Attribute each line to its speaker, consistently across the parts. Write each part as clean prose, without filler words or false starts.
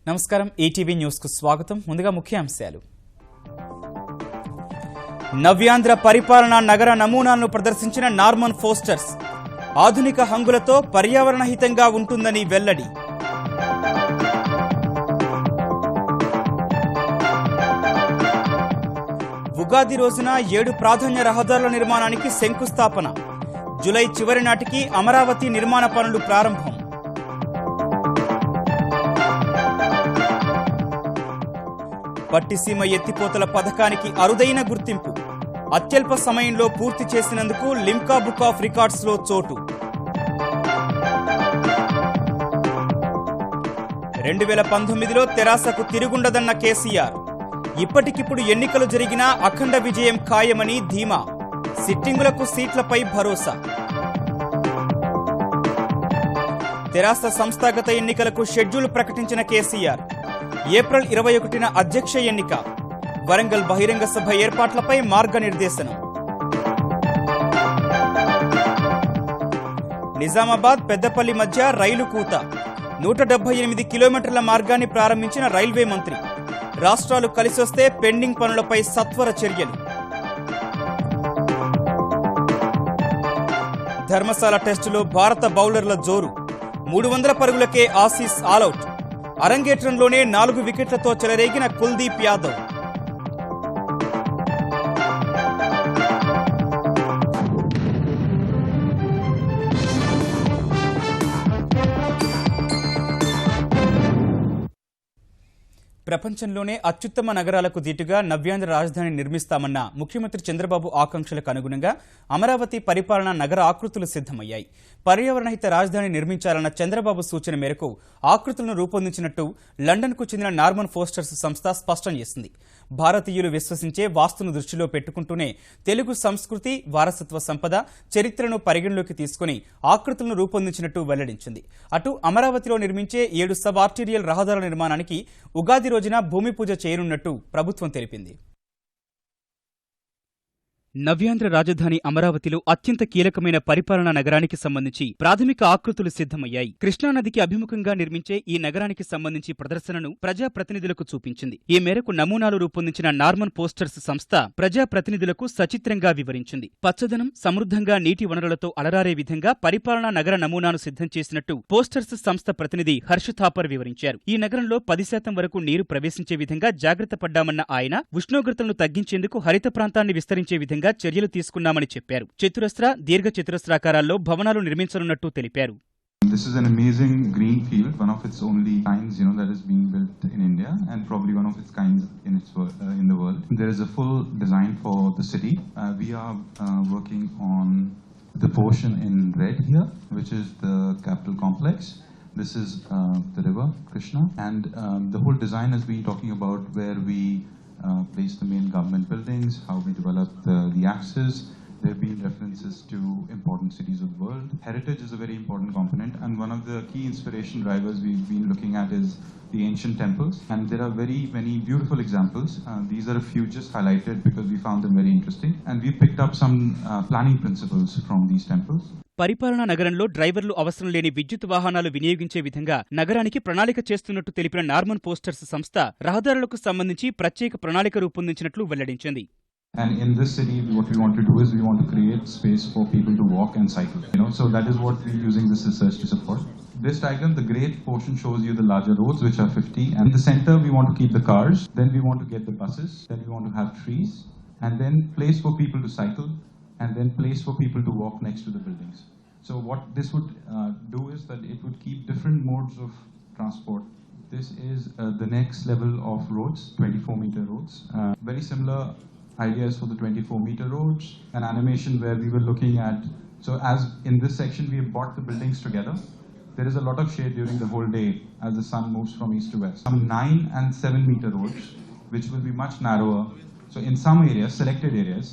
Speaker 1: నమస్కారం ETV news కు స్వాగతం. ముందుగా ముఖ్యాంశాలు. నవ్యాంధ్ర పరిపాలనా నగర నమూనాలను ప్రదర్శించిన నార్మన్ ఫోస్టర్స్ ఆధునిక హంగులతో పర్యావరణ హితంగా ఉంటుందని వెల్లడి. ఉగాది రోజున 7 ప్రాధాన్య రహదారుల నిర్మాణానికి శంకుస్థాపన. జూలై చివరి నాటికి అమరావతి నిర్మాణ పనులు ప్రారంభం. పట్టిసీమ ఎత్తిపోతల పథకానికి అరుదైన గుర్తింపు. అత్యల్ప సమయంలో పూర్తి చేసినందుకు లిమ్కా బుక్ ఆఫ్ రికార్డ్స్ లో చోటు. 2019లో తెరాసకు తిరుగుండదన్న కేసీఆర్. ఇప్పటికిప్పుడు ఎన్నికలు జరిగినా అఖండ విజయం ఖాయమని ధీమా. సిట్టింగులకు సీట్లపై భరోసా. తెరాస సంస్థాగత ఎన్నికలకు షెడ్యూల్ ప్రకటించిన కేసీఆర్. ఏప్రిల్ 21న అధ్యక్ష ఎన్నిక. వరంగల్ బహిరంగ సభ ఏర్పాట్లపై మార్గనిర్దేశనం. నిజామాబాద్ పెద్దపల్లి మధ్య రైలు కూత. 178 కిలోమీటర్ల మార్గాన్ని ప్రారంభించిన రైల్వే మంత్రి. రాష్ట్రాలు కలిసొస్తే పెండింగ్ పనులపై సత్వర చర్యలు. ధర్మశాల టెస్టులో భారత బౌలర్ల జోరు. 300 పరుగులకే ఆసీస్ ఆలౌట్. అరంగేట్రంలోనే 4 వికెట్లతో చెలరేగిన కుల్దీప్ యాదవ్. ప్రపంచంలోనే అత్యుత్తమ నగరాలకు దీటుగా నవ్యాంధ్ర రాజధాని నిర్మిస్తామన్న ముఖ్యమంత్రి చంద్రబాబు ఆకాంక్షలకు అనుగుణంగా అమరావతి పరిపాలనా నగర ఆకృతులు సిద్ధమయ్యాయి. పర్యావరణహిత రాజధాని నిర్మించాలన్న చంద్రబాబు సూచన మేరకు ఆకృతులను రూపొందించినట్టు లండన్కు చెందిన నార్మన్ ఫోస్టర్స్ సంస్థ స్పష్టం చేసింది. భారతీయులు విశ్వసించే వాస్తును దృష్టిలో పెట్టుకుంటూనే తెలుగు సంస్కృతి, వారసత్వ సంపద, చరిత్రను పరిగణలోకి తీసుకుని ఆకృతులను రూపొందించినట్టు వెల్లడించింది. అటు అమరావతిలో నిర్మించే 7 సబ్ ఆర్టీరియల్ రహదారుల నిర్మాణానికి ఉగాది రోజున భూమి పూజ చేయనున్నట్టు ప్రభుత్వం తెలిపింది. నవ్యాంధ్ర రాజధాని అమరావతిలో అత్యంత కీలకమైన పరిపాలనా నగరానికి సంబంధించి ప్రాథమిక ఆకృతులు సిద్ధమయ్యాయి. కృష్ణానదికి అభిముఖంగా నిర్మించే ఈ నగరానికి సంబంధించి ప్రదర్శనను ప్రజాప్రతినిధులకు చూపించింది. ఈ మేరకు నమూనాలు రూపొందించిన నార్మన్ పోస్టర్స్ సంస్థ ప్రజాప్రతినిధులకు సచిత్రంగా వివరించింది. పచ్చదనం, సమృద్ధంగా నీటి వనరులతో అలరారే విధంగా పరిపాలనా నగర నమూనాను సిద్ధం చేసినట్టు పోస్టర్స్ సంస్థ ప్రతినిధి హర్ష థాపర్ వివరించారు. ఈ నగరంలో 10% వరకు నీరు ప్రవేశించే విధంగా జాగ్రత్త పడ్డామన్న ఆయన ఉష్ణోగ్రతలను తగ్గించేందుకు హరిత ప్రాంతాన్ని విస్తరించే విధంగా చర్యలు తీసుకున్నామని చెప్పారు. చతురస్ర, దీర్ఘ చతురస్రాకారాల్లో భవనాలు నిర్మించనున్నట్టు తెలిపారు.
Speaker 2: This is an amazing green field, one of its only kinds, that is being built in India, and probably one of its kinds in the world. There is a full design for the city. We are working on the portion in red here, which is the capital complex. This is the river Krishna, and the whole design has been talking about where we place the main government buildings, how we develop the axis. There have been references to important cities of the world. Heritage is a very important component, and one of the key inspiration drivers we've been looking at is the ancient temples, and there are very many beautiful examples. These are a few just highlighted because we found them very interesting, and we picked up some planning principles from these temples.
Speaker 1: పరిపాలనా నగరంలో డ్రైవర్లు అవసరం లేని విద్యుత్ వాహనాలు వినియోగించే విధంగా నగరానికి ప్రణాళిక చేస్తున్నట్టు తెలిపిన నార్మన్ పోస్టర్స్ సంస్థ రహదారులకు సంబంధించి ప్రత్యేక ప్రణాళిక రూపొందించినట్లు వెల్లడించింది.
Speaker 2: And in this city, what we want to do is we want to create space for people to walk and cycle. So that is what we're using this research to support. This diagram, the gray portion shows you the larger roads, which are 50. And in the center, we want to keep the cars. Then we want to get the buses. Then we want to have trees. And then place for people to cycle. And then place for people to walk next to the buildings. So what this would do is that it would keep different modes of transport. This is the next level of roads, 24-meter roads. Very similar ideas for the 24-meter roads, an animation where we were looking at, so as in this section we have brought the buildings together. There is a lot of shade during the whole day as the sun moves from east to west. Some 9 and 7-meter roads, which will be much narrower. So in some areas, selected areas,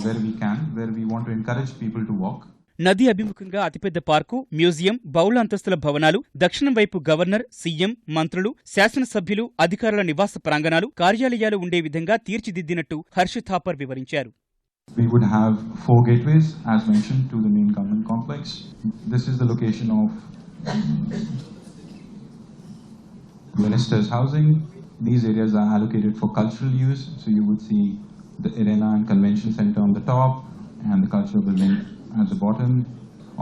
Speaker 2: where we want to encourage people to walk.
Speaker 1: నది అభిముఖంగా అతిపెద్ద park, museum, బహుళ అంతస్తుల భవనాలు, దక్షిణం వైపు governor, CM, మంత్రులు, శాసనసభ్యులు, అధికారుల నివాస ప్రాంగణాలు, కార్యాలయాలు ఉండే విధంగా తీర్చిదిద్దినట్టు హర్ష థాపర్ వివరించారు.
Speaker 2: We would have 4 gateways, as mentioned, to the main government complex. This is the location of minister's housing. These areas are allocated for cultural use, so you would see the arena and convention center on the top and the cultural building at the bottom.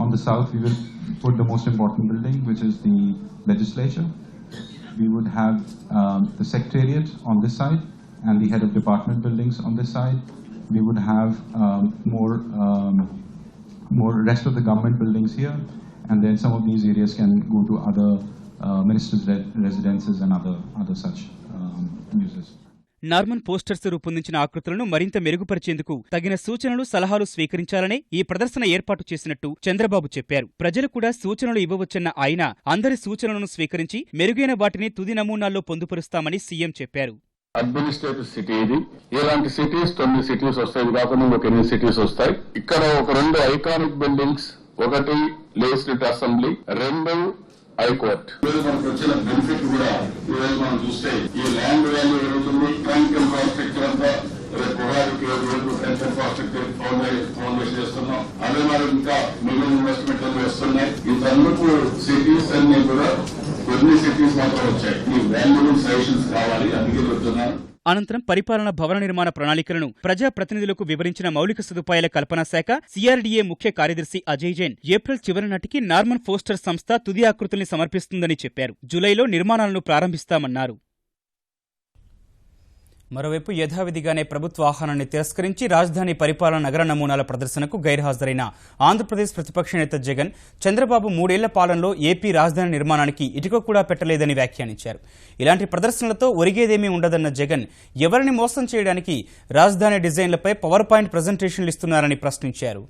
Speaker 2: On the south, we will put the most important building, which is the legislature. We would have the secretariat on this side and the head of department buildings on this side. We would have more rest of the government buildings here, and then some of these areas can go to other ministers' residences and other such uses.
Speaker 1: Norman posters రూపొందించిన ఆకృతులను మరింత మెరుగుపరిచేందుకు తగిన సూచనలు సలహాలు స్వీకరించాలనే ఈ ప్రదర్శన ఏర్పాటు చేసినట్టు చంద్రబాబు చెప్పారు. ప్రజలు కూడా సూచనలు ఇవ్వవచ్చన్న ఆయన అందరి సూచనలను స్వీకరించి మెరుగైన వాటిని తుది నమూనాల్లో పొందుపరుస్తామని సీఎం చెప్పారు.
Speaker 3: అడ్మినిస్ట్రేటివ్ సిటీ ఇది. ఇలాంటి సిటీస్ 9 సిటీస్ వస్తాయి, ఇది కాకుండా ఇంకొక 8 సిటీస్ వస్తాయి. ఇక్కడ ఒక 2 ఐకానిక్ బిల్డింగ్స్, ఒకటి లెజిస్లేటివ్ అసెంబ్లీ, 2 హైకోర్టు. మనకు వచ్చిన బెనిఫిట్ కూడా ఈరోజు మనం చూస్తే ఈ ల్యాండ్ వాల్యూ పెరుగుతుంది. ట్యాంక్ ఇన్ఫ్రాస్ట్రక్చర్ అంతా రేపు ఉగాదికి ట్యాంక్ ఇన్ఫ్రాస్ట్రక్చర్ ఫౌండేషన్ చేస్తున్నాం. అదే మరి ఇంకా మిగిలిన ఇన్వెస్ట్మెంట్ అన్ని వస్తున్నాయి. ఇంతకు సిటీస్ అన్ని కూడా కొన్ని సిటీస్ మాత్రం వచ్చాయి. ఈ వాల్యూబుల్ సజెషన్స్ కావాలి, అందుకే చెప్తున్నాను.
Speaker 1: అనంతరం పరిపాలన భవన నిర్మాణ ప్రణాళికలను ప్రజాప్రతినిధులకు వివరించిన మౌలిక సదుపాయాల కల్పనా శాఖ సిఆర్డీఏ ముఖ్య కార్యదర్శి అజయ్ జైన్ ఏప్రిల్ చివరి నాటికి నార్మన్ ఫోస్టర్ సంస్థ తుది ఆకృతుల్ని సమర్పిస్తుందని చెప్పారు. జూలైలో నిర్మాణాలను ప్రారంభిస్తామన్నారు. మరోవైపు యథావిధిగానే ప్రభుత్వ ఆహ్వానాన్ని తిరస్కరించి రాజధాని పరిపాలన నగర నమూనాల ప్రదర్శనకు గైర్హాజరైన ఆంధ్రప్రదేశ్ ప్రతిపక్ష నేత జగన్ చంద్రబాబు 3 ఏళ్ల పాలనలో ఏపీ రాజధాని నిర్మాణానికి ఇటుక కూడా పెట్టలేదని వ్యాఖ్యానించారు. ఇలాంటి ప్రదర్శనలతో ఒరిగేదేమీ ఉండదన్న జగన్ ఎవరిని మోసం చేయడానికి రాజధాని డిజైన్లపై పవర్ పాయింట్ ప్రజెంటేషన్లు ఇస్తున్నారని ప్రశ్నించారు.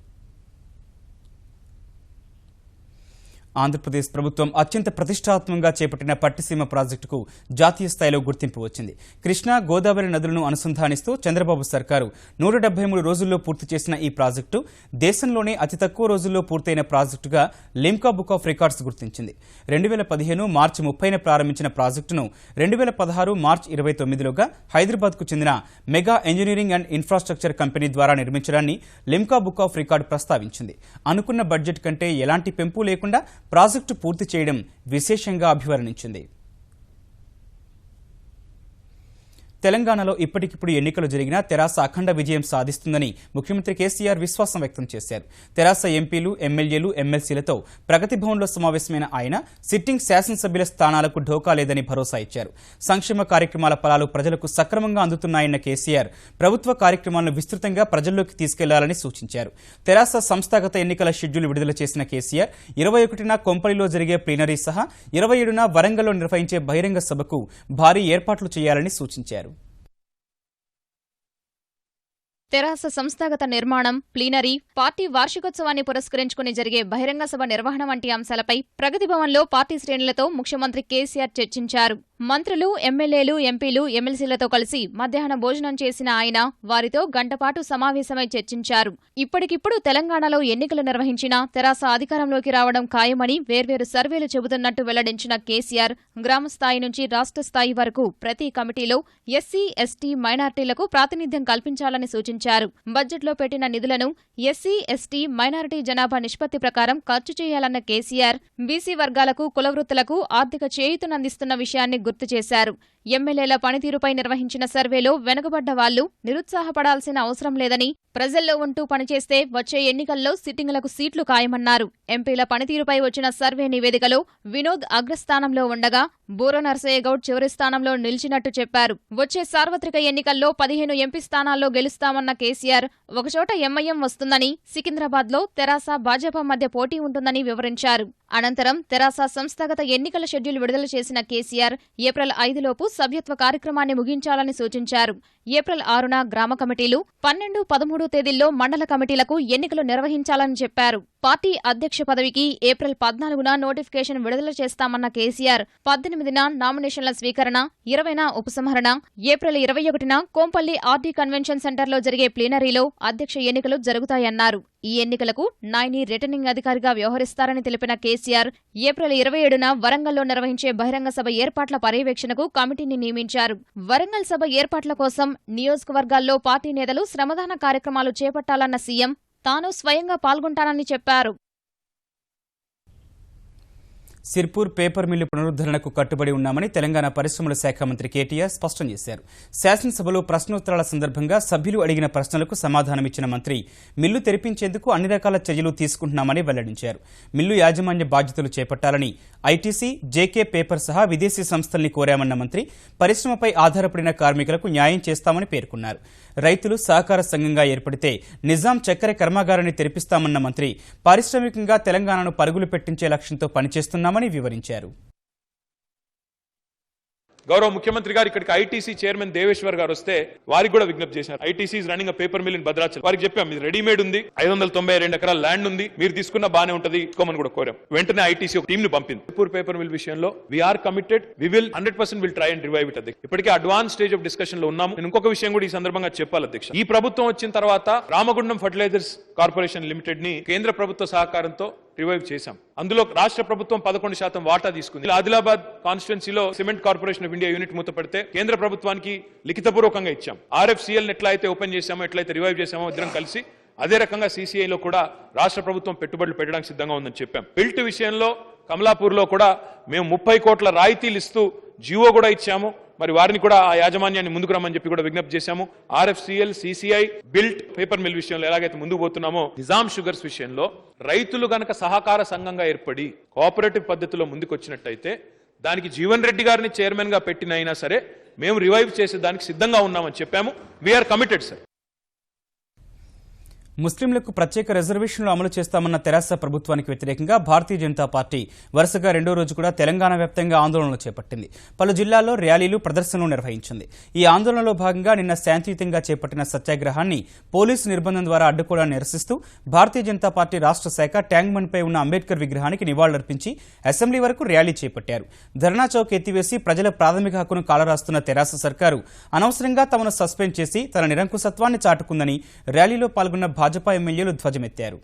Speaker 1: ఆంధ్రప్రదేశ్ ప్రభుత్వం అత్యంత ప్రతిష్టాత్మకంగా చేపట్టిన పట్టిసీమ ప్రాజెక్టుకు జాతీయ స్థాయిలో గుర్తింపు వచ్చింది. కృష్ణా, గోదావరి నదులను అనుసంధానిస్తూ చంద్రబాబు సర్కారు 173 రోజుల్లో పూర్తి చేసిన ఈ ప్రాజెక్టు దేశంలోనే అతి తక్కువ రోజుల్లో పూర్తయిన ప్రాజెక్టుగా లిమ్కా బుక్ ఆఫ్ రికార్డ్స్ గుర్తించింది. 2015 మార్చి 30న ప్రారంభించిన ప్రాజెక్టును 2016 మార్చి 29లోగా హైదరాబాద్కు చెందిన mega engineering and infrastructure company ద్వారా నిర్మించడాన్ని లిమ్కా బుక్ ఆఫ్ రికార్డు ప్రస్తావించింది. అనుకున్న బడ్జెట్ కంటే ఎలాంటి పెంపు లేకుండా ప్రాజెక్టు పూర్తి చేయడం విశేషంగా అభివర్ణించింది. తెలంగాణలో ఇప్పటికిప్పుడు ఎన్నికలు జరిగినా తెరాస అఖండ విజయం సాధిస్తుందని ముఖ్యమంత్రి కేసీఆర్ విశ్వాసం వ్యక్తం చేశారు. తెరాస ఎంపీలు, ఎమ్మెల్యేలు, ఎమ్మెల్సీలతో ప్రగతి భవన్లో సమావేశమైన ఆయన సిట్టింగ్ శాసనసభ్యుల స్థానాలకు ఢోకా లేదని భరోసా ఇచ్చారు. సంక్షేమ కార్యక్రమాల ఫలాలు ప్రజలకు సక్రమంగా అందుతున్నాయన్న కేసీఆర్ ప్రభుత్వ కార్యక్రమాలను విస్తృతంగా ప్రజల్లోకి తీసుకెళ్లాలని సూచించారు. తెరాస సంస్థాగత ఎన్నికల షెడ్యూల్ విడుదల చేసిన కేసీఆర్ 21న కొంపల్లిలో జరిగే ప్లీనరీ సహా 27న వరంగల్లో నిర్వహించే బహిరంగ సభకు భారీ ఏర్పాట్లు చేయాలని సూచించారు.
Speaker 4: తెరాస సంస్థాగత నిర్మాణం, ప్లీనరీ, పార్టీ వార్షికోత్సవాన్ని పురస్కరించుకుని జరిగే బహిరంగ సభ నిర్వహణ వంటి అంశాలపై ప్రగతి భవన్లో పార్టీ శ్రేణులతో ముఖ్యమంత్రి కేసీఆర్ చర్చించారు. మంత్రులు, ఎమ్మెల్యేలు, ఎంపీలు, ఎమ్మెల్సీలతో కలిసి మధ్యాహ్న భోజనం చేసిన ఆయన వారితో గంటపాటు సమావేశమై చర్చించారు. ఇప్పటికిప్పుడు తెలంగాణలో ఎన్నికలు నిర్వహించినా తెరాస అధికారంలోకి రావడం ఖాయమని వేర్వేరు సర్వేలు చెబుతున్నట్టు వెల్లడించిన కేసీఆర్ గ్రామ స్థాయి నుంచి రాష్ట్ర స్థాయి వరకు ప్రతి కమిటీలో ఎస్సీ, ఎస్టీ, మైనార్టీలకు ప్రాతినిధ్యం కల్పించాలని సూచించారు. బడ్జెట్లో పెట్టిన నిధులను ఎస్సీ, ఎస్టీ, మైనారిటీ జనాభా నిష్పత్తి ప్రకారం ఖర్చు చేయాలన్న కేసీఆర్ బీసీ వర్గాలకు, కులవృత్తులకు ఆర్థిక చేయూతనందిస్తున్న విషయాన్ని గుర్తు చేశారు. ఎమ్మెల్యేల పనితీరుపై నిర్వహించిన సర్వేలో వెనుకబడ్డ వాళ్లు నిరుత్సాహపడాల్సిన అవసరం లేదని, ప్రజల్లో ఉంటూ పనిచేస్తే వచ్చే ఎన్నికల్లో సిట్టింగులకు సీట్లు ఖాయమన్నారు. ఎంపీల పనితీరుపై వచ్చిన సర్వే నివేదికలో వినోద్ అగ్రస్థానంలో ఉండగా బూర నర్సయ్యగౌడ్ చివరి స్థానంలో నిలిచినట్టు చెప్పారు. వచ్చే సార్వత్రిక ఎన్నికల్లో 15 ఎంపీ స్థానాల్లో గెలుస్తామన్న కేసీఆర్ ఒకచోట ఎంఐఎం వస్తుందని, సికింద్రాబాద్లో తెరాస, భాజపా మధ్య పోటీ ఉంటుందని వివరించారు. అనంతరం తెరాస సంస్థాగత ఎన్నికల షెడ్యూల్ విడుదల చేసిన కేసీఆర్ ఏప్రిల్ 5లోపు సభ్యత్వ కార్యక్రమాన్ని ముగించాలని సూచించారు. ఏప్రిల్ 6న గ్రామ కమిటీలు, 12, 13 తేదీల్లో మండల కమిటీలకు ఎన్నికలు నిర్వహించాలని చెప్పారు. పార్టీ అధ్యక్ష పదవికి ఏప్రిల్ 14న నోటిఫికేషన్ విడుదల చేస్తామన్న కేసీఆర్ 18న నామినేషన్ల స్వీకరణ, 20న ఉపసంహరణ, ఏప్రిల్ 21న కోంపల్లి ఆర్డీ కన్వెన్షన్ సెంటర్లో జరిగే ప్లీనరీలో అధ్యక్ష ఎన్నికలు జరుగుతాయన్నారు. ఈ ఎన్నికలకు నాయని రిటర్నింగ్ అధికారిగా వ్యవహరిస్తారని తెలిపిన కేసీఆర్ ఏప్రిల్ 27న వరంగల్లో నిర్వహించే బహిరంగ సభ ఏర్పాట్ల పర్యవేక్షణకు కమిటీని నియమించారు. వరంగల్ సభ ఏర్పాట్ల కోసం నియోజకవర్గాల్లో పార్టీ నేతలు శ్రమదాన కార్యక్రమాలు చేపట్టాలన్న సీఎం తాను స్వయంగా పాల్గొంటానని చెప్పారు.
Speaker 1: సిర్పూర్ పేపర్ మిల్లు పునరుద్ధరణకు కట్టుబడి ఉన్నామని తెలంగాణ పరిశ్రమల శాఖ మంత్రి కేటీఆర్ స్పష్టం చేశారు. శాసనసభలో ప్రశ్నోత్తరాల సందర్భంగా సభ్యులు అడిగిన ప్రశ్నలకు సమాధానమిచ్చిన మంత్రి మిల్లు తెరిపించేందుకు అన్ని రకాల చర్యలు తీసుకుంటున్నామని వెల్లడించారు. మిల్లు యాజమాన్య బాధ్యతలు చేపట్టాలని ఐటీసీ, జేకే పేపర్ సహా విదేశీ సంస్థల్ని కోరామన్న మంత్రి పరిశ్రమపై ఆధారపడిన కార్మికులకు న్యాయం చేస్తామని పేర్కొన్నారు. రైతులు సహకార సంఘంగా ఏర్పడితే నిజాం చక్కెర కర్మాగారాన్ని తెరిపిస్తామన్న మంత్రి పారిశ్రామికంగా తెలంగాణను పరుగులు పెట్టించే లక్ష్యంతో పనిచేస్తున్నామని వివరించారు.
Speaker 5: గౌరవ ముఖ్యమంత్రి గారు ఇక్కడికి ఐటీసీ చైర్మన్ దేవేశ్వర్ గారు వస్తే వారికి కూడా విజ్ఞప్తి చేశారు. ITC is running a paper mill in Bhadrachalam. వారికి చెప్పాం ఇది రెడీమేడ్ ఉంది, 592 ఎకరాల ల్యాండ్ ఉంది, మీరు తీసుకున్న బానే ఉంటది, తీసుకోమని కూడా కోరాం. వెంటనే ఐటీసీ ఒక టీమ్ ని పంపింది. సిర్పూర్ పేపర్ మిల్ విషయంలో we're committed, we will 100% will try and revive it. అధ్యక్ష ఇప్పటికే అడ్వాన్స్ స్టేజ్ ఆఫ్ డిస్కషన్ లో ఉన్నాము. నేను ఇంకొక విషయం కూడా ఈ సందర్భంగా చెప్పాలి అధ్యక్ష. ఈ ప్రభుత్వం వచ్చిన తర్వాత రామగుండం ఫర్టిలైజర్స్ కార్పొరేషన్ లిమిటెడ్ ని కేంద్ర ప్రభుత్వ సహకారంతో రివైవ్ చేశాం. అందులో రాష్ట్ర ప్రభుత్వం 11% వాటా తీసుకుంది. ఆదిలాబాద్ కాన్స్టిట్యున్సీలో cement corporation of India unit మూతపడితే కేంద్ర ప్రభుత్వానికి లిఖితపూర్వకంగా ఇచ్చాం. RFCL ఎట్లా అయితే ఓపెన్ చేశామో, ఎట్లయితే రివైవ్ చేశామో ఇద్దరం కలిసి అదే రకంగా CCIలో కూడా రాష్ట్ర ప్రభుత్వం పెట్టుబడులు పెట్టడానికి సిద్ధంగా ఉందని చెప్పాం. బిల్ట్ విషయంలో కమలాపూర్ లో కూడా మేము 30 కోట్ల రాయితీలు ఇస్తూ జీవో కూడా ఇచ్చాము. మరి వారిని కూడా ఆ యాజమాన్యాన్ని ముందుకు రమ్మని చెప్పి కూడా విజ్ఞప్తి చేశాము. RFCL, CCI, Bilt paper mill విషయంలో ఎలాగైతే ముందుకు పోతున్నామో నిజాం షుగర్స్ విషయంలో రైతులు గనక సహకార సంఘంగా ఏర్పడి కోఆపరేటివ్ పద్ధతిలో ముందుకు వచ్చినట్టయితే దానికి జీవన్ రెడ్డి గారిని చైర్మన్ గా పెట్టినైనా సరే మేము రివైవ్ చేసే దానికి సిద్ధంగా ఉన్నామని చెప్పాము. We're committed sir.
Speaker 1: ముస్లింలకు ప్రత్యేక రిజర్వేషన్లు అమలు చేస్తామన్న తెరాస ప్రభుత్వానికి వ్యతిరేకంగా భారతీయ జనతా పార్టీ వరుసగా రెండో రోజు కూడా తెలంగాణ వ్యాప్తంగా ఆందోళనలు చేపట్టింది. పలు జిల్లాల్లో ర్యాలీలు, ప్రదర్శనలు నిర్వహించింది. ఈ ఆందోళనలో భాగంగా నిన్న శాంతియుతంగా చేపట్టిన సత్యాగ్రహాన్ని పోలీసు నిర్బంధం ద్వారా అడ్డుకోవడాన్ని నిరసిస్తూ భారతీయ జనతా పార్టీ రాష్ట్ర శాఖ ట్యాంక్ బండ్ పై ఉన్న అంబేద్కర్ విగ్రహానికి నివాళులర్పించి అసెంబ్లీ వరకు ర్యాలీ చేపట్టారు. ధర్నా చౌక్ ఎత్తివేసి ప్రజల ప్రాథమిక హక్కును కాలరాస్తున్న తెరాస సర్కారు అనవసరంగా తమను సస్పెండ్ చేసి తన నిరంకుశత్వాన్ని చాటుకుందని ర్యాలీలో పాల్గొన్న భాజపా ఎమ్మెల్యేలు ధ్వజమెత్తారు.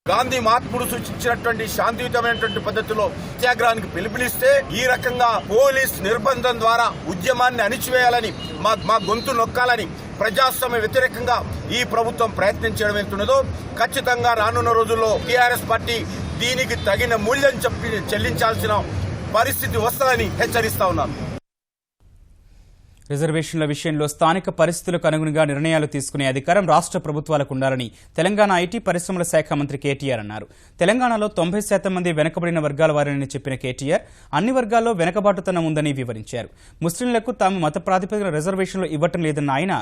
Speaker 6: గాంధీ మహాత్ముడు సూచించినటువంటి శాంతియుతమైనటువంటి పద్ధతిలో సత్యాగ్రహానికి పిలుపునిస్తే ఈ రకంగా పోలీస్ నిర్బంధం ద్వారా ఉద్యమాన్ని అణిచివేయాలని, మా గొంతు నొక్కాలని ప్రజాస్వామ్య వ్యతిరేకంగా ఈ ప్రభుత్వం ప్రయత్నం చేయడం ఎంతున్నదో ఖచ్చితంగా రానున్న రోజుల్లో టీఆర్ఎస్ పార్టీ దీనికి తగిన మూల్యం చెల్లించాల్సిన పరిస్థితి వస్తుందని హెచ్చరిస్తా ఉన్నాను.
Speaker 1: రిజర్వేషన్ల విషయంలో స్థానిక పరిస్థితులకు అనుగుణంగా నిర్ణయాలు తీసుకునే అధికారం రాష్ట్ర ప్రభుత్వాలకు ఉండాలని తెలంగాణ ఐటీ పరిశ్రమల శాఖ మంత్రి కేటీఆర్ అన్నారు. తెలంగాణలో 90% మంది వెనుకబడిన వర్గాల వారిని చెప్పిన కేటీఆర్ అన్ని వర్గాల్లో వెనుకబాటుతనం ఉందని వివరించారు. ముస్లింలకు తాము మత ప్రాతిపదికన రిజర్వేషన్లు ఇవ్వటం లేదన్న ఆయన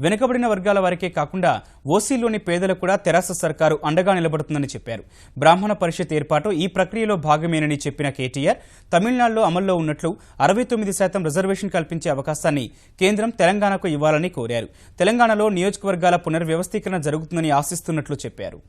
Speaker 1: వెనుకబడిన వర్గాల వారికే కాకుండా ఓసీలోని పేదలకు కూడా తెరాస సర్కారు అండగా నిలబడుతుందని చెప్పారు. బ్రాహ్మణ పరిషత్ ఏర్పాటు ఈ ప్రక్రియలో భాగమేనని చెప్పిన కేటీఆర్ తమిళనాడులో అమల్లో ఉన్నట్లు 69% రిజర్వేషన్ కల్పించే అవకాశాన్ని కేంద్రం తెలంగాణకు ఇవ్వాలని కోరారు. తెలంగాణలో నియోజకవర్గాల పునర్వ్యవస్థీకరణ జరుగుతుందని ఆశిస్తున్నట్లు చెప్పారు.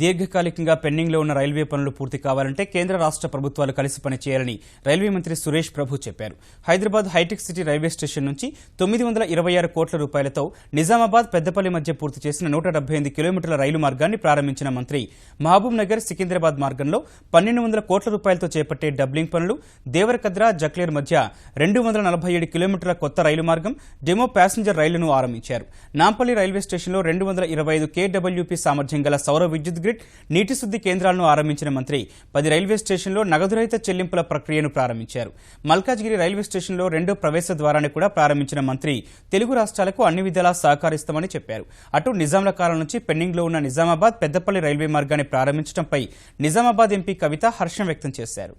Speaker 1: దీర్ఘకాలికంగా పెండింగ్లో ఉన్న రైల్వే పనులు పూర్తి కావాలంటే కేంద్ర రాష్ట్ర ప్రభుత్వాలు కలిసి పనిచేయాలని రైల్వే మంత్రి సురేష్ ప్రభు చెప్పారు. Hyderabad hitech city railway station నుంచి 926 కోట్ల రూపాయలతో నిజామాబాద్, పెద్దపల్లి మధ్య పూర్తి చేసిన 178 కిలోమీటర్ల రైలు మార్గాన్ని ప్రారంభించిన మంత్రి మహబూబ్ నగర్, సికింద్రాబాద్ మార్గంలో 1200 కోట్ల రూపాయలతో చేపట్టే డబ్లింగ్ పనులు, దేవరకద్ర, జక్లేర్ మధ్య 247 కిలోమీటర్ల కొత్త రైలు మార్గం, డెమో ప్యాసింజర్ రైళ్లను ఆరంభించారు. నాంపల్లి రైల్వే స్టేషన్లో 225 KWP సామర్థ్యం గల సౌర విద్యుత్ గ్రిడ్, నీటి శుద్ధి కేంద్రాలను ఆరంభించిన మంత్రి 10 రైల్వే స్టేషన్లో నగదురహిత చెల్లింపుల ప్రక్రియను ప్రారంభించారు. మల్కాజ్గిరి రైల్వే స్టేషన్లో 2వ ప్రవేశ ద్వారాన్ని కూడా ప్రారంభించిన మంత్రి తెలుగు రాష్ట్రాలకు అన్ని విధాలా సహకరిస్తామని చెప్పారు. అటు నిజాంల కాలం నుంచి పెండింగ్లో ఉన్న నిజామాబాద్, పెద్దపల్లి రైల్వే మార్గాన్ని ప్రారంభించడంపై నిజామాబాద్ ఎంపీ కవిత హర్షం వ్యక్తం చేశారు.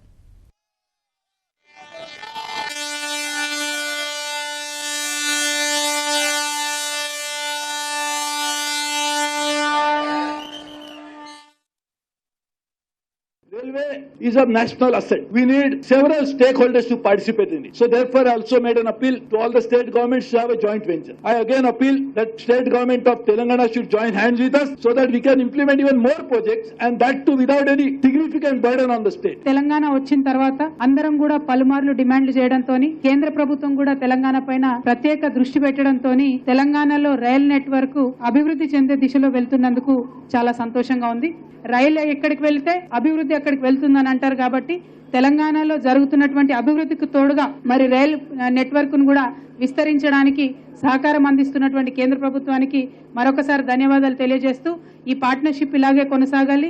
Speaker 7: Railway is a national asset. We need several stakeholders to participate in it. So therefore I also made an appeal to all the state governments to have a joint venture. I again appeal that state government of Telangana should join hands with us so that we can implement even more projects, and that too without any significant burden on the state.
Speaker 8: Telangana వచ్చిన తర్వాత అందరం కూడా పలుమార్లు డిమాండ్లు చేయడంతోని కేంద్ర ప్రభుత్వం కూడా తెలంగాణ పైన ప్రత్యేక దృష్టి పెట్టడంతోని తెలంగాణలో రైల్ నెట్వర్క్ అభివృద్ధి చెందే దిశలో వెళ్తున్నందుకు చాలా సంతోషంగా ఉంది. రైలు ఎక్కడికి వెళ్తే అభివృద్ధి అక్కడికి వెళ్తుందని అంటారు కాబట్టి తెలంగాణలో జరుగుతున్నటువంటి అభివృద్ధికి తోడుగా మరి రైల్ నెట్వర్క్ ను కూడా విస్తరించడానికి సహకారం అందిస్తున్నటువంటి కేంద్ర ప్రభుత్వానికి మరొకసారి ధన్యవాదాలు తెలియజేస్తూ ఈ పార్ట్నర్షిప్ ఇలాగే కొనసాగాలి.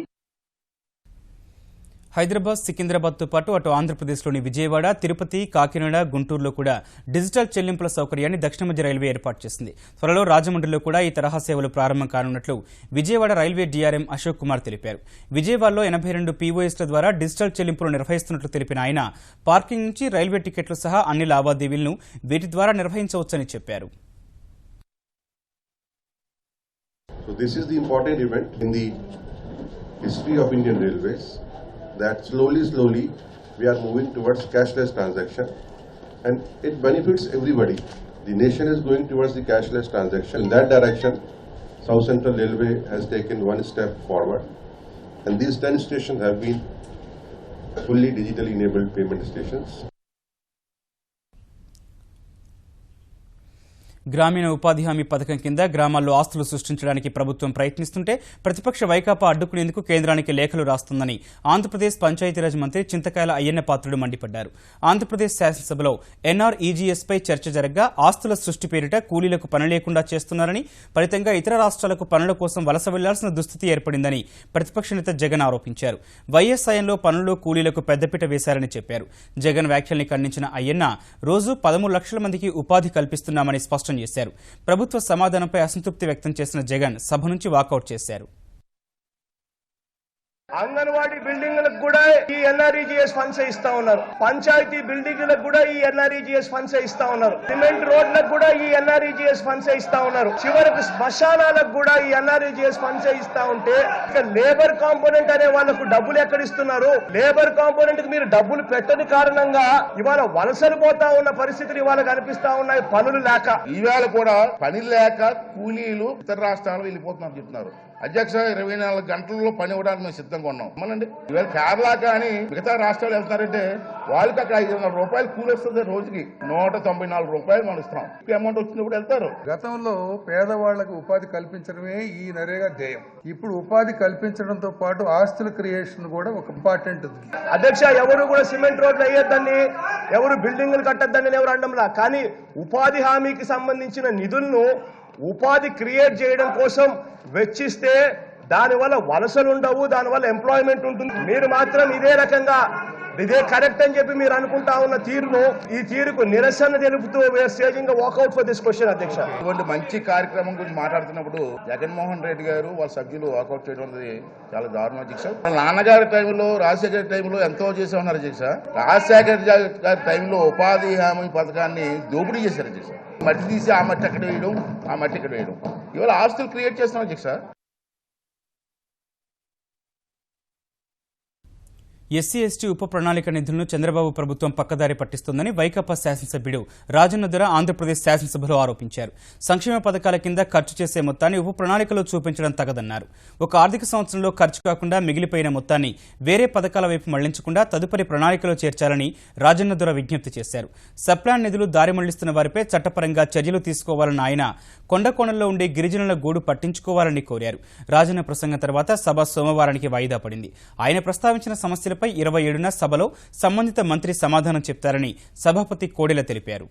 Speaker 1: హైదరాబాద్, సికింద్రాబాద్తో పాటు అటు ఆంధ్రప్రదేశ్లోని విజయవాడ, తిరుపతి, కాకినాడ, గుంటూరులో కూడా డిజిటల్ చెల్లింపుల సౌకర్యాన్ని దక్షిణ మధ్య రైల్వే ఏర్పాటు చేసింది. త్వరలో రాజమండ్రిలో కూడా ఈ తరహా సేవలు ప్రారంభం కానున్నట్లు విజయవాడ రైల్వే డీఆర్ఎం అశోక్ కుమార్ తెలిపారు. విజయవాడలో 82 POSల ద్వారా డిజిటల్ చెల్లింపులు నిర్వహిస్తున్నట్లు తెలిపిన ఆయన పార్కింగ్ నుంచి రైల్వే టికెట్లు సహా అన్ని లావాదేవీలను వీటి ద్వారా నిర్వహించవచ్చని చెప్పారు.
Speaker 9: So this is the important event in the history of Indian Railways. That slowly we are moving towards cashless transaction, and it benefits everybody. The nation is going towards the cashless transaction. In that direction, South Central Railway has taken one step forward, and these 10 stations have been fully digitally enabled payment stations.
Speaker 1: గ్రామీణ ఉపాధి హామీ పథకం కింద గ్రామాల్లో ఆస్తులు సృష్టించడానికి ప్రభుత్వం ప్రయత్నిస్తుంటే ప్రతిపక్ష వైకాపా అడ్డుకునేందుకు కేంద్రానికి లేఖలు రాస్తుందని ఆంధ్రప్రదేశ్ పంచాయతీరాజ్ మంత్రి చింతకాయల అయ్యన్న పాత్రుడు మండిపడ్డారు. ఆంధ్రప్రదేశ్ శాసనసభలో NREGSపై చర్చ జరగ్గా ఆస్తుల సృష్టి పేరిట కూలీలకు పని లేకుండా చేస్తున్నారని, ఫలితంగా ఇతర రాష్ట్రాలకు పనుల కోసం వలస వెళ్లాల్సిన దుస్థితి ఏర్పడిందని ప్రతిపక్ష నేత జగన్ ఆరోపించారు. వైఎస్ హయాంలో పనుల్లో కూలీలకు పెద్దపీట వేశారని చెప్పారు. జగన్ వ్యాఖ్యల్ని ఖండించిన అయ్యన్న రోజు 13 లక్షల మందికి ఉపాధి కల్పిస్తున్నామని స్పష్టం చేశారు. ప్రభుత్వ సమాధానంపై అసంతృప్తి వ్యక్తం చేసిన జగన్ సభ నుంచి వాకౌట్ చేశారు.
Speaker 10: అంగన్వాడీ బిల్డింగ్లకు కూడా ఈ NREGS ఫండ్స్ ఇస్తా ఉన్నారు. పంచాయతీ బిల్డింగ్లకు కూడా ఈ NREGS ఫండ్స్ ఇస్తా ఉన్నారు. సిమెంట్ రోడ్లకు కూడా ఈ NREGS ఫండ్స్ ఇస్తా ఉన్నారు. చివరికి శ్మశానాలకు కూడా ఈ NREGS ఫండ్స్ ఇస్తా ఉంటే ఇక లేబర్ కాంపోనెంట్ అనే వాళ్ళకు డబ్బులు ఎక్కడ ఇస్తున్నారు? లేబర్ కాంపోనెంట్ కి మీరు డబ్బులు పెట్టని కారణంగా ఇవాళ వలసలు పోతా ఉన్న పరిస్థితులు ఇవాళ కనిపిస్తా ఉన్నాయి. పనులు లేక
Speaker 11: ఇవాళ కూడా పని లేక కూలీలు ఇతర రాష్ట్రాలు వెళ్ళిపోతున్నారు చెప్తున్నారు. అధ్యక్ష 24 గంటల్లో పని ఇవ్వడానికి మేము సిద్ధంగా ఉన్నాం. మనండి ఇవాళ కేరళ కానీ మిగతా రాష్ట్రాలు వెళ్తున్నారంటే వాళ్ళకి అక్కడ 500 రూపాయలు కూలి వస్తుంది. రోజుకి 194 రూపాయలు మనం ఇస్తున్నాం. అమౌంట్ వచ్చినప్పుడు వెళ్తారు.
Speaker 12: గతంలో పేదవాళ్లకు ఉపాధి కల్పించడమే ఈ నరేగా ధ్యేయం. ఇప్పుడు ఉపాధి కల్పించడంతో పాటు ఆస్తుల క్రియేషన్ కూడా ఒక ఇంపార్టెంట్.
Speaker 10: అధ్యక్ష ఎవరు కూడా సిమెంట్ రోడ్లు వేయొద్దని, ఎవరు బిల్డింగ్లు కట్టొద్దని ఎవరు అనడంలా, కానీ ఉపాధి హామీకి సంబంధించిన నిధులను ఉపాధి క్రియేట్ చేయడం కోసం వెచ్చిస్తే దానివల్ల వలసలు ఉండవు, దానివల్ల ఎంప్లాయ్మెంట్ ఉంటుంది. మీరు మాత్రం ఇదే రకంగా ఇదే కరెక్ట్ అని చెప్పి మీరు అనుకుంటా ఉన్న తీరును, ఈ తీరుకు నిరసన తెలుపుతూ staging walkout for this question. అధ్యక్ష
Speaker 11: ఇటువంటి మంచి కార్యక్రమం గురించి మాట్లాడుతున్నప్పుడు జగన్మోహన్ రెడ్డి గారు వాళ్ళ సభ్యులు వాకౌట్ చేయడం అనేది చాలా దారుణం అధ్యక్ష. నాన్నగారి టైంలో, రాజశేఖర్ టైంలో ఎంతో చేసే ఉన్నారు అధ్యక్ష. రాజశేఖర్ గారి టైంలో ఉపాధి హామీ పథకాన్ని దోపిడీ చేశారు అధ్యక్ష. మట్టి తీసి ఆ మట్టి అక్కడ వేయడం, ఆ మట్టి ఇక్కడ వేయడం. ఇవాళ ఆస్తులు క్రియేట్ చేస్తున్నాం అధ్యక్ష.
Speaker 1: SC/ST ఉప ప్రణాళిక నిధులను చంద్రబాబు ప్రభుత్వం పక్కదారి పట్టిస్తోందని వైకాపా శాసనసభ్యుడు రాజన్న దొర ఆంధ్రప్రదేశ్ శాసనసభలో ఆరోపించారు. సంక్షేమ పథకాల కింద ఖర్చు చేసే మొత్తాన్ని ఉప ప్రణాళికలో చూపించడం తగదన్నారు. ఒక ఆర్థిక సంవత్సరంలో ఖర్చు కాకుండా మిగిలిపోయిన మొత్తాన్ని వేరే పథకాల వైపు మళ్లించకుండా తదుపరి ప్రణాళికలో చేర్చాలని రాజన్న దొర విజ్ఞప్తి చేశారు. సప్లాన్ నిధులు దారి మళ్లిస్తున్న వారిపై చట్టపరంగా చర్యలు తీసుకోవాలన్న ఆయన కొండకోణంలో ఉండే గిరిజనుల గోడు పట్టించుకోవాలని కోరారు. రాజన్న ప్రసంగం తర్వాత సభ సోమవారానికి వాయిదా పడింది. ఆయన ప్రస్తావించిన సమస్యలపై 27న సభలో సంబంధిత మంత్రి సమాధానం చెప్తారని సభాపతి కోడెల తెలిపారు.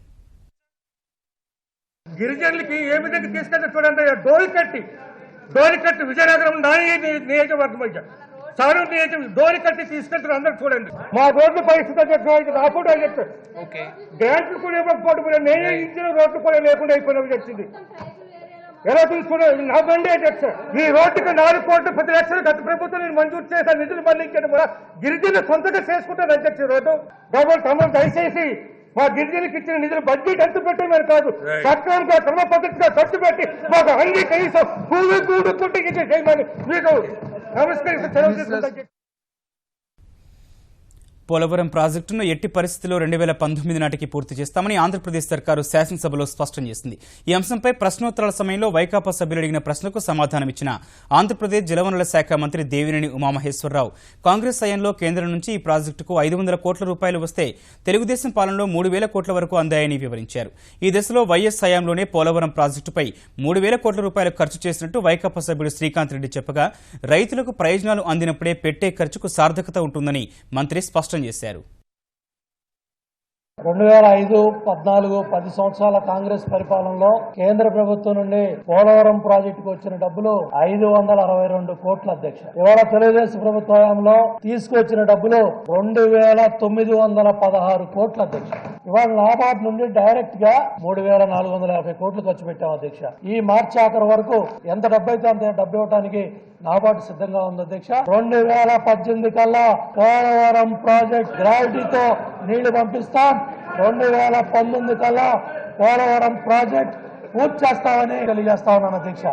Speaker 10: గిరిజనులకి ఏ విధంగా తీసుకెళ్తే చూడండి. డోలికట్టి విజయనగరం నియోజకవర్గం సారూరు నియోజకవర్గం డోలికట్టి తీసుకెళ్తారు. అందరూ చూడండి మా రోడ్ల పరిస్థితి రాకుండా చెప్తారు. గ్రాంట్లు కూడా ఇవ్వకపోతే నేనే ఇచ్చిన రోడ్లు కూడా లేకుండా అయిపోయినవి చెప్పింది. ఎలా చూసుకున్నా నా బండి అధ్యక్ష. ఈ రోడ్డుకి 4 కోట్ల 10 లక్షలు గత ప్రభుత్వం నేను మంజూరు చేశాను. నిధులు మళ్లించడం కూడా గిరిజనులు సొంతగా చేసుకుంటారు అధ్యక్ష. రోడ్డు కాబట్టి తమ దయచేసి మా గిరిజనులకు ఇచ్చిన నిధులు బడ్జెట్ ఎంత పెట్టమని కాదు, సక్రమంగా క్రమ పద్ధతిగా ఖర్చు పెట్టి మాకు అన్ని కనీసం కూడు కూడుకుంటే చేయమని మీకు నమస్కరిస్తూ సెలవు తీసుకుంటాను.
Speaker 1: పోలవరం ప్రాజెక్టును ఎట్టి పరిస్థితుల్లో 2019 నాటికి పూర్తి చేస్తామని ఆంధ్రప్రదేశ్ సర్కారు శాసనసభలో స్పష్టం చేసింది. ఈ అంశంపై ప్రశ్నోత్తరాల సమయంలో వైకాపా సభ్యులు అడిగిన ప్రశ్నకు సమాధానమిచ్చిన ఆంధ్రప్రదేశ్ జలవనరుల శాఖ మంత్రి దేవినేని ఉమామహేశ్వరరావు కాంగ్రెస్ హయాంలో కేంద్రం నుంచి ఈ ప్రాజెక్టుకు 500 కోట్ల రూపాయలు వస్తే తెలుగుదేశం పాలనలో 3,000 కోట్ల వరకు అందాయని వివరించారు. ఈ దశలో వైఎస్ హయాంలోనే పోలవరం ప్రాజెక్టుపై 3,000 కోట్ల రూపాయలు ఖర్చు చేసినట్టు వైకాపా సభ్యుడు శ్రీకాంత్ రెడ్డి చెప్పగా రైతులకు ప్రయోజనాలు అందినప్పుడే పెట్టే ఖర్చుకు సార్థకత ఉంటుందని మంత్రి స్పష్టం చేశారు.
Speaker 10: 2005-14 సంవత్సరాల కాంగ్రెస్ పరిపాలనలో కేంద్ర ప్రభుత్వం నుండి పోలవరం ప్రాజెక్టుకు వచ్చిన డబ్బులు 562 కోట్ల అధ్యక్ష. ఇవాళ తెలుగుదేశం ప్రభుత్వ హయాంలో తీసుకొచ్చిన డబ్బులు 2916 కోట్ల అధ్యక్ష. ఇవాళ నాబార్డ్ నుండి డైరెక్ట్ గా 3450 కోట్లు ఖర్చు పెట్టాం అధ్యక్ష. ఈ మార్చి ఆఖరు వరకు ఎంత డబ్బు అయితే అంత డబ్బు ఇవ్వడానికి నాబార్డు సిద్ధంగా ఉంది అధ్యక్ష. 2018 కల్లా పోలవరం ప్రాజెక్ట్ గ్రావిటీతో నీళ్లు పంపిస్తాం. 2019 కల్లా పోలవరం ప్రాజెక్ట్ పూర్తి చేస్తామని తెలియజేస్తా ఉన్నాను అధ్యక్ష.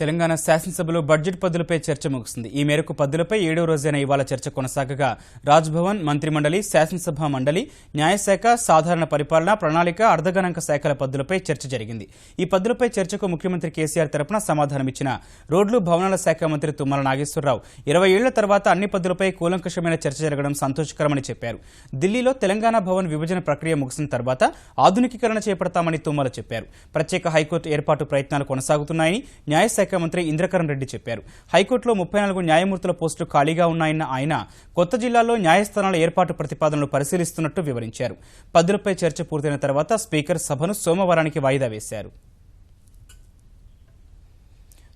Speaker 1: తెలంగాణ శాసనసభలో బడ్జెట్ పద్దులపై చర్చ ముగిసింది. ఈ మేరకు పద్దులపై 7వ రోజైన ఇవాళ చర్చ కొనసాగగా రాజ్భవన్, మంత్రిమండలి, శాసనసభ మండలి, న్యాయశాఖ, సాధారణ పరిపాలన, ప్రణాళిక, అర్ధగణాంక శాఖల పద్దులపై చర్చ జరిగింది. ఈ పద్దులపై చర్చకు ముఖ్యమంత్రి కేసీఆర్ తరపున సమాధానమిచ్చిన రోడ్లు, భవనాల శాఖ మంత్రి తుమ్మల నాగేశ్వరరావు 20 ఏళ్ల తర్వాత అన్ని పద్దులపై కూలంకషమైన చర్చ జరగడం సంతోషకరమని చెప్పారు. ఢిల్లీలో తెలంగాణ భవన్ విభజన ప్రక్రియ ముగిసిన తర్వాత ఆధునికీకరణ చేపడతామని తుమ్మల చెప్పారు. ప్రత్యేక హైకోర్టు ఏర్పాటు ప్రయత్నాలు కొనసాగుతున్నాయని న్యాయశాఖ మంత్రి ఇంద్రకరణ్ రెడ్డి చెప్పారు. హైకోర్టులో 34 న్యాయమూర్తుల పోస్టులు ఖాళీగా ఉన్నాయన్న ఆయన కొత్త జిల్లాల్లో న్యాయస్థానాల ఏర్పాటు ప్రతిపాదనలు పరిశీలిస్తున్నట్టు వివరించారు. పద్దులపై చర్చ పూర్తయిన తర్వాత స్పీకర్ సభను సోమవారానికి వాయిదా వేశారు.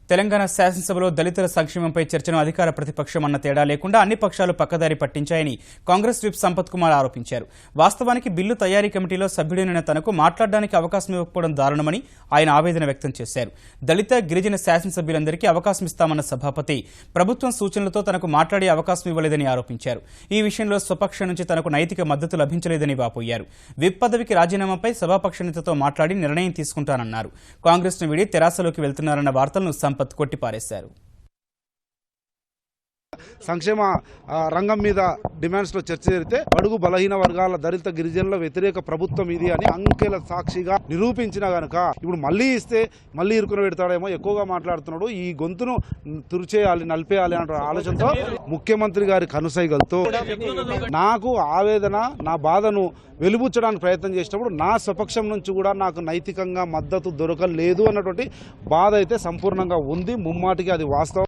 Speaker 1: తెలంగాణ శాసనసభలో దళితుల సంక్షేమంపై చర్చను అధికార ప్రతిపక్షం అన్న తేడా లేకుండా అన్ని పక్షాలు పక్కదారి పట్టించాయని కాంగ్రెస్ విప్ సంపత్ కుమార్ ఆరోపించారు. వాస్తవానికి బిల్లు తయారీ కమిటీలో సభ్యుడైన తనకు మాట్లాడడానికి అవకాశం ఇవ్వకపోవడం దారుణమని ఆయన ఆవేదన వ్యక్తం చేశారు. దళిత, గిరిజన శాసనసభ్యులందరికీ అవకాశం ఇస్తామన్న సభాపతి ప్రభుత్వం సూచనలతో తనకు మాట్లాడే అవకాశం ఇవ్వలేదని ఆరోపించారు. ఈ విషయంలో స్వపక్షం నుంచి తనకు నైతిక మద్దతు లభించలేదని వాపోయారు. విప్ పదవికి రాజీనామాపై సభాపక్ష నేతతో మాట్లాడి నిర్ణయం తీసుకుంటానన్నారు. కాంగ్రెస్ను వీడి తెరాసలోకి వెళ్తున్నారన్న వార్తలను సంపత్ కొట్టిపారేశారు.
Speaker 13: సంక్షేమ రంగం మీద డిమాండ్స్ లో చర్చ జరిగితే బడుగు బలహీన వర్గాల, దళిత, గిరిజనుల వ్యతిరేక ప్రభుత్వం ఇది అని అంకెల సాక్షిగా నిరూపించిన గనక ఇప్పుడు మళ్లీ ఇస్తే మళ్లీ ఇరుకున పెడతాడేమో, ఎక్కువగా మాట్లాడుతున్నాడు, ఈ గొంతును తురిచేయాలి, నలిపేయాలి అనే ఆలోచనతో ముఖ్యమంత్రి గారి కనుసైగలతో నాకు ఆవేదన, నా బాధను వెలుబుచ్చడానికి ప్రయత్నం చేసినప్పుడు నా స్వపక్షం నుంచి కూడా నాకు నైతికంగా మద్దతు దొరకలేదు అన్నటువంటి బాధ అయితే సంపూర్ణంగా ఉంది. ముమ్మాటికి అది వాస్తవం.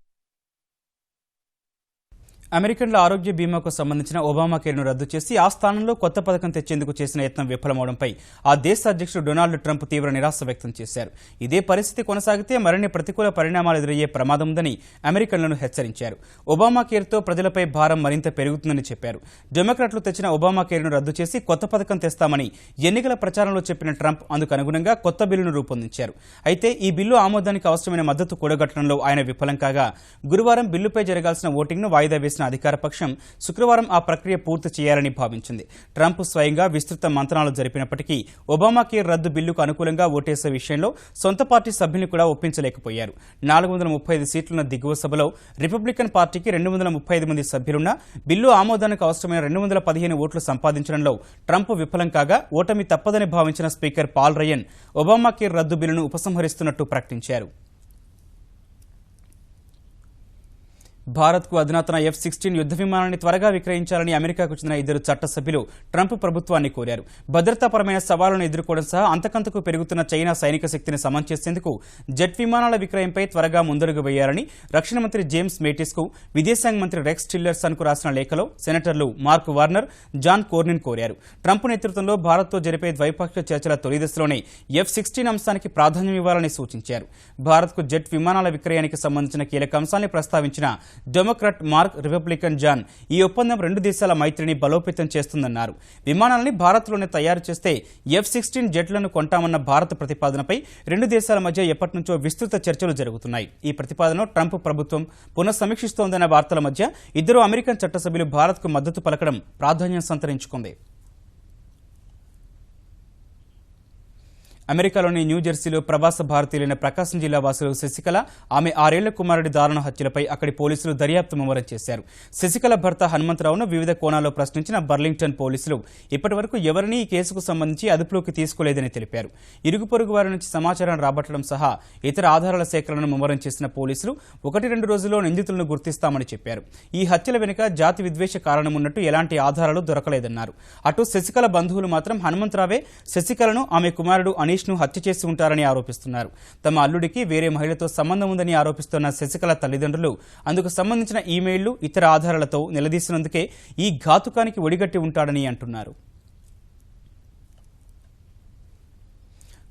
Speaker 1: అమెరికన్ల ఆరోగ్య బీమాకు సంబంధించిన ఒబామా కేర్ను రద్దు చేసి ఆ స్థానంలో కొత్త పథకం తెచ్చేందుకు చేసిన యత్నం విఫలమవడంపై ఆ దేశ అధ్యక్షుడు డొనాల్డ్ ట్రంప్ తీవ్ర నిరాశ వ్యక్తం చేశారు. ఇదే పరిస్థితి కొనసాగితే మరిన్ని ప్రతికూల పరిణామాలు ఎదురయ్యే ప్రమాదం ఉందని అమెరికన్లను హెచ్చరించారు. ఒబామా కేర్తో ప్రజలపై భారం మరింత పెరుగుతుందని చెప్పారు. డెమోక్రాట్లు తెచ్చిన ఒబామా కేర్ను రద్దు చేసి కొత్త పథకం తెస్తామని ఎన్నికల ప్రచారంలో చెప్పిన ట్రంప్ అందుకు అనుగుణంగా కొత్త బిల్లును రూపొందించారు. అయితే ఈ బిల్లు ఆమోదానికి అవసరమైన మద్దతు కూడగట్టడంలో ఆయన విఫలం కాగా గురువారం బిల్లుపై జరగాల్సిన ఓటింగ్ను వాయిదా వేసిన అధికార పక్షం శుక్రవారం ఆ ప్రక్రియ పూర్తి చేయాలని భావించింది. ట్రంప్ స్వయంగా విస్తృత మంతనాలు జరిపినప్పటికీ ఒబామా కేర్ రద్దు బిల్లుకు అనుకూలంగా ఓటేసే విషయంలో సొంత పార్టీ సభ్యుల్ని కూడా ఒప్పించలేకపోయారు. 435 సీట్లున్న దిగువ సభలో రిపబ్లికన్ పార్టీకి 235 మంది సభ్యులున్నా బిల్లు ఆమోదానికి అవసరమైన 215 ఓట్లు సంపాదించడంలో ట్రంప్ విఫలం కాగా ఓటమి తప్పదని భావించిన speaker Paul Ryan Obamacare రద్దు బిల్లును ఉపసంహరిస్తున్నట్టు ప్రకటించారు. భారత్కు అధునాతన F-16 యుద్ధ విమానాన్ని త్వరగా విక్రయించాలని అమెరికాకు చెందిన 2 చట్టసభ్యులు ట్రంప్ ప్రభుత్వాన్ని కోరారు. భద్రతాపరమైన సవాళ్లను ఎదుర్కోవడం సహా అంతకంతకు పెరుగుతున్న చైనా సైనిక శక్తిని సమం చేసేందుకు జెట్ విమానాల విక్రయంపై త్వరగా ముందడుగు వేయాలని రక్షణ మంత్రి జేమ్స్ మేటిస్కు విదేశాంగ మంత్రి రెక్స్ టిల్లర్సన్కు రాసిన లేఖలో సెనేటర్లు మార్క్ వార్నర్, జాన్ కోర్నిన్ కోరారు. ట్రంప్ నేతృత్వంలో భారత్తో జరిపే ద్వైపాక్షిక చర్చల తొలి దశలోనే F-16 అంశానికి ప్రాధాన్యం ఇవ్వాలని సూచించారు. భారత్కు జెట్ విమానాల విక్రయానికి సంబంధించిన కీలక అంశాన్ని ప్రస్తావించిన డెమోక్రాట్ మార్క్, రిపబ్లికన్ జాన్ ఈ ఒప్పందం 2 దేశాల మైత్రిని బలోపేతం చేస్తుందన్నారు. విమానాలని భారత్లోనే తయారు చేస్తే F-16 జెట్లను కొంటామన్న భారత ప్రతిపాదనపై 2 దేశాల మధ్య ఎప్పటినుంచో విస్తృత చర్చలు జరుగుతున్నాయి. ఈ ప్రతిపాదనను ట్రంప్ ప్రభుత్వం పునఃసమీక్షిస్తోందన్న వార్తల మధ్య 2 అమెరికన్ చట్టసభ్యులు భారత్కు మద్దతు పలకడం ప్రాధాన్యం సంతరించుకుంది. అమెరికాలోని న్యూజెర్సీలో ప్రవాస భారతీయులైన ప్రకాశం జిల్లా వాసులు శశికళ, ఆమె 6 ఏళ్ల కుమారుడి దారుణ హత్యలపై అక్కడి పోలీసులు దర్యాప్తు ముమ్మరం చేశారు. శశికళ భర్త హనుమంతరావును వివిధ కోణాల్లో ప్రశ్నించిన బర్లింగ్టన్ పోలీసులు ఇప్పటివరకు ఎవరినీ ఈ కేసుకు సంబంధించి అదుపులోకి తీసుకోలేదని తెలిపారు. ఇరుగు పొరుగు వారి నుంచి సమాచారం రాబట్టడం సహా ఇతర ఆధారాల సేకరణను ముమ్మరం చేసిన పోలీసులు 1-2 రోజుల్లో నిందితులను గుర్తిస్తామని చెప్పారు. ఈ హత్యల వెనుక జాతి విద్వేష కారణమున్నట్టు ఎలాంటి ఆధారాలు దొరకలేదన్నారు. అటు శశికళ బంధువులు మాత్రం హనుమంతరావే శశికళను, ఆమె కుమారుడు మనీష్ను హత్య చేసి ఉంటారని ఆరోపిస్తున్నారు. తమ అల్లుడికి వేరే మహిళతో సంబంధం ఉందని ఆరోపిస్తున్న శశికళ తల్లిదండ్రులు అందుకు సంబంధించిన ఈమెయిళ్లు, ఇతర ఆధారాలతో నిలదీసినందుకే ఈ ఘాతుకానికి ఒడిగట్టి ఉంటాడని అంటున్నారు.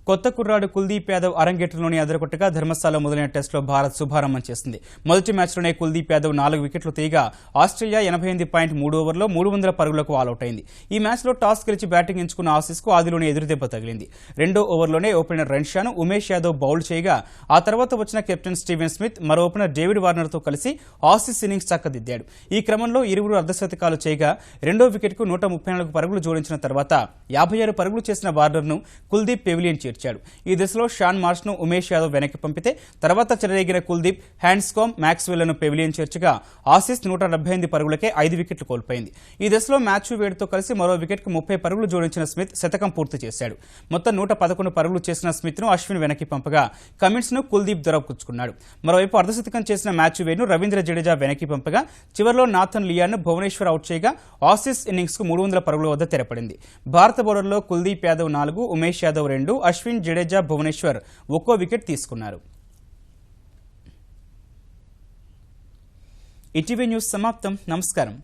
Speaker 1: కొత్త కుర్రాడు కుల్దీప్ యాదవ్ అరంగేట్రంలోని అదరగొట్టగా ధర్మశాలలో మొదలైన టెస్టులో భారత్ శుభారంభం చేసింది. మొదటి మ్యాచ్లోనే కుల్దీప్ యాదవ్ 4 వికెట్లు తీయగా ఆస్ట్రేలియా 88.3 ఓవర్లో 300 పరుగులకు ఆలౌట్ అయింది. ఈ మ్యాచ్లో టాస్ గెలిచి బ్యాటింగ్ ఎంచుకున్న ఆసీస్కు ఆదిలోనే ఎదురుదెబ్బ తగిలింది. రెండో ఓవర్లోనే ఓపెనర్ రెన్షాను ఉమేష్ యాదవ్ బౌల్డ్ చేయగా ఆ తర్వాత వచ్చిన కెప్టెన్ స్టీవెన్ స్మిత్ మరో ఓపెనర్ డేవిడ్ వార్నర్తో కలిసి ఆసీస్ ఇన్నింగ్స్ చక్కదిద్దాడు. ఈ క్రమంలో ఇరువురు అర్ధశతకాలు చేయగా రెండో వికెట్కు 134 పరుగులు జోడించిన తర్వాత 56 పరుగులు చేసిన వార్నర్ను కుల్దీప్ పెవిలియన్ చేర్చాడు. ఈ దశలో షాన్ మార్ష్ను ఉమేష్ యాదవ్ వెనక్కి పంపితే తర్వాత చెలరేగిన కుల్దీప్ హ్యాండ్స్కామ్, మ్యాక్స్వెల్లను పెవిలియన్ చేర్చగా ఆసీస్ 178 పరుగులకే 5 వికెట్లు కోల్పోయింది. ఈ దశలో మ్యాథ్యూ వేడ్తో కలిసి మరో వికెట్కు 30 పరుగులు జోడించిన స్మిత్ శతకం పూర్తి చేశాడు. మొత్తం 111 పరుగులు చేసిన స్మిత్ను అశ్విన్ వెనక్కి పంపగా కమిన్స్ను కుల్దీప్ దొరపుచ్చుకున్నాడు. మరోవైపు అర్ధశతకం చేసిన మ్యాథ్యూ వేడ్ను రవీంద్ర జడేజా వెనక్కి పంపగా చివరిలో నాథన్ లియాను భువనేశ్వర్ అవుట్ చేయగా ఆసీస్ ఇన్నింగ్స్కు 300 పరుగుల వద్ద తెరపడింది. భారత బౌలర్లో కుల్దీప్ యాదవ్ 4, ఉమేష్ యాదవ్ 2, అశ్విన్, జడేజా, భువనేశ్వర్ ఒక్కో వికెట్ తీసుకున్నారు. ఈటీవీ న్యూస్ సమాప్తం. నమస్కారం.